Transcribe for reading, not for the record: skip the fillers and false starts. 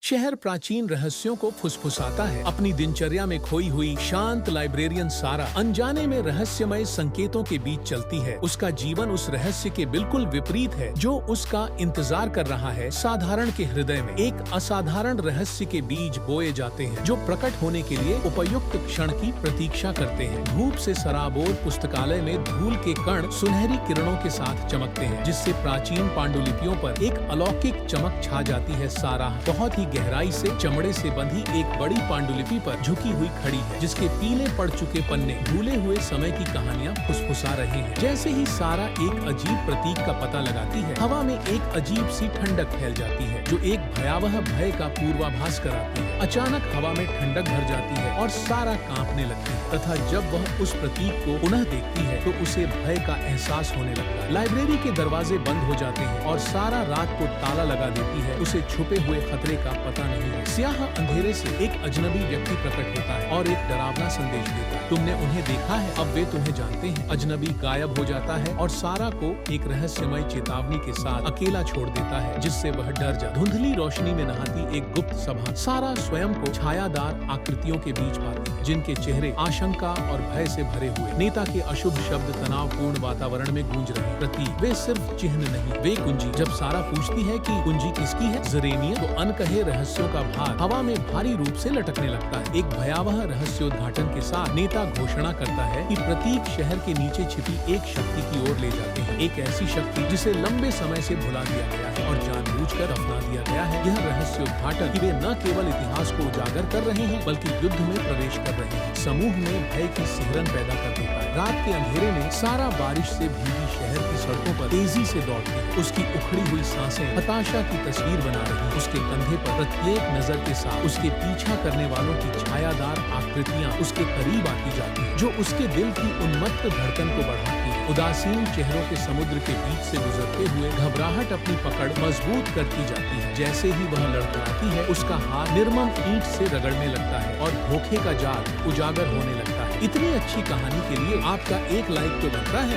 शहर प्राचीन रहस्यों को फुसफुसाता है। अपनी दिनचर्या में खोई हुई शांत लाइब्रेरियन सारा अनजाने में रहस्यमय संकेतों के बीच चलती है। उसका जीवन उस रहस्य के बिल्कुल विपरीत है जो उसका इंतजार कर रहा है। साधारण के हृदय में एक असाधारण रहस्य के बीज बोए जाते हैं जो प्रकट होने के लिए उपयुक्त क्षण की प्रतीक्षा करते हैं। धूप से सराबोर पुस्तकालय में धूल के कण सुनहरी किरणों के साथ चमकते हैं, जिससे प्राचीन पांडुलिपियों पर एक अलौकिक चमक छा जाती है। सारा बहुत ही गहराई से चमड़े से बंधी एक बड़ी पांडुलिपि पर झुकी हुई खड़ी है, जिसके पीले पड़ चुके पन्ने भूले हुए समय की कहानियां फुसफुसा रहे हैं। जैसे ही सारा एक अजीब प्रतीक का पता लगाती है, हवा में एक अजीब सी ठंडक फैल जाती है जो एक भयावह भय का पूर्वाभास कराती है। अचानक हवा में ठंडक भर जाती है और सारा कांपने लगती है तथा जब वह उस प्रतीक को पुनः देखती है तो उसे भय का एहसास होने लगता है। लाइब्रेरी के दरवाजे बंद हो जाते हैं और सारा रात को ताला लगा देती है। उसे छुपे हुए खतरे का पता नहीं है। स्याह अंधेरे से एक अजनबी व्यक्ति प्रकट होता है और एक डरावना संदेश देता है। तुमने उन्हें देखा है, अब वे तुम्हें जानते हैं। अजनबी गायब हो जाता है और सारा को एक रहस्यमय चेतावनी के साथ अकेला छोड़ देता है, जिससे वह डर जाता है। धुंधली रोशनी में नहाती एक गुप्त सभा। सारा स्वयं को छायादार आकृतियों के बीच पाती है, जिनके चेहरे आशंका और भय से भरे हुए। नेता के अशुभ शब्द तनावपूर्ण वातावरण में गूंज रहे। प्रतीक वे सिर्फ चिन्ह नहीं, वे कुंजी। जब सारा पूछती है कि कुंजी किसकी है, जरेनिया, तो अनकहे रहस्यों का भार हवा में भारी रूप से लटकने लगता है। एक भयावह रहस्योद्घाटन के साथ नेता घोषणा करता है कि प्रतीक शहर के नीचे छिपी एक शक्ति की ओर ले जाते हैं। एक ऐसी शक्ति जिसे लंबे समय से भुला दिया गया है और जानबूझकर अपना दिया गया है। यह रहस्योद्घाटन कि वे न केवल इतिहास को उजागर कर रहे हैं बल्कि युद्ध में प्रवेश कर रहे हैं, समूह में भय की सिहरन पैदा कर देता है। रात के अंधेरे में सारा बारिश से भीगी शहर की सड़कों पर तेजी से दौड़ती है। उसकी उखड़ी हुई सांसें हताशा की तस्वीर बना रही हैं। उसके कंधे पर प्रत्येक नजर के साथ उसके पीछा करने वालों की छायादार आकृतियां उसके करीब आती जाती हैं, जो उसके दिल की उन्मत्त धड़कन को बढ़ाती है। उदासीन चेहरों के समुद्र के बीच से गुजरते हुए घबराहट अपनी पकड़ मजबूत करती जाती है। जैसे ही वह लड़खड़ाती है, उसका हाथ निर्मम ईंट से रगड़ने लगता है और धोखे का जाल उजागर होने लगता है। इतनी अच्छी कहानी के लिए आपका एक लाइक तो बनता है।